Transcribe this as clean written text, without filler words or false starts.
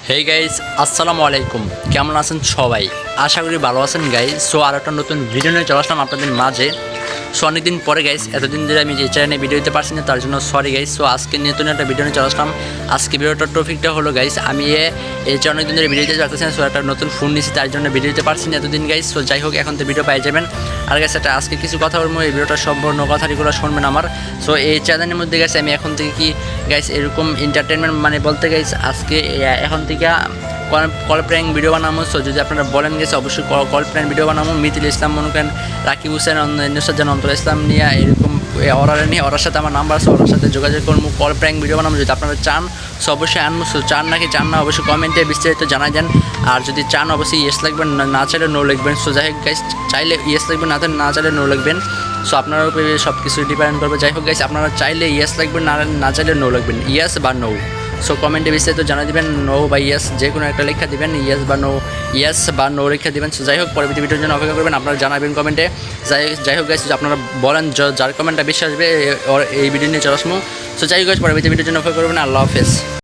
Hey guys, আসসালামু আলাইকুম। কেমন আছেন সবাই? আশা করি ভালো আছেন গাইস। সো আর একটা নতুন ভিডিও নিয়ে চলে আসলাম আপনাদের মাঝে। সো অনেকদিন পরে গাইস, এতদিন ধরে আমি এই চ্যানেলে ভিডিও দিতে পারছি না, তার জন্য সরি গাইস। সো আজকে নতুন একটা ভিডিও নিয়ে চলে আসলাম। আজকে ভিডিওটার টপিকটা হলো গাইস, আমি এই যে অনেকদিন ধরে ভিডিও দিতে পারতেছি না। সো একটা নতুন ফোন নিয়েছি, তার জন্য ভিডিও দিতে পারছি না এতদিন গাইস। সো যাই হোক, এখন তো ভিডিও পাই যাবেন। আর গাইস একটা আজকে কিছু কথা বলবো, এই ভিডিওটা সম্পূর্ণ কথাগুলো শুনবেন আমার। সো এই চ্যানেলের মধ্যে গাইস আমি এখন থেকে কি গাইস এরকম এন্টারটেনমেন্ট মানে বলতে গাইস আজকে এখন থেকে কল প্র্যাঙ্ক ভিডিও বানাবো। সো যদি আপনারা বলেন গেছে অবশ্যই কল প্র্যাঙ্ক ভিডিও বানাবো। মিথিল ইসলাম মনে করেন, রাকিব হুসেন, নুসরাত অন্তর ইসলাম নিয়ে এরকম ওরার সাথে আমার নাম্বার আছে, ওরার সাথে যোগাযোগ করবো, কল প্র্যাঙ্ক ভিডিও বানাবো। যদি আপনারা চান সো অবশ্যই আনবো। সো চান নাকি চান না অবশ্যই কমেন্টে বিস্তারিত জানাই দেন। আর যদি চান অবশ্যই ইয়েস লিখবেন, না চাইলে নো লিখবেন। সো যাই হোক গাইস, চাইলে ইয়েস লিখবেন, না চাইলে নো লিখবেন। সো আপনার উপরে সব কিছু ডিপেন্ড করবে। যাই হোক গাইস, আপনারা চাইলে ইয়েস লিখবেন, না চাইলে নো লিখবেন, ইয়েস বা নো। সো কমেন্টে বিস্তারিত জানা দিবেন, নো বা ইয়েস যে কোনো একটা লেখা দিবেন, ইয়েস বা নো লেখা দিবেন। সো যাই হোক, পরবর্তী ভিডিওর জন্য অপেক্ষা করবেন, আপনারা জানাবেন কমেন্টে। যাই হোক গাইস, আপনারা বলেন যার কমেন্টটা বেশি আসবে এই ভিডিও নিয়ে চলে আসবো। সো যাই হোক গাইস, পরবর্তী ভিডিওর জন্য অপেক্ষা করবেন। আল্লাহ হাফেজ।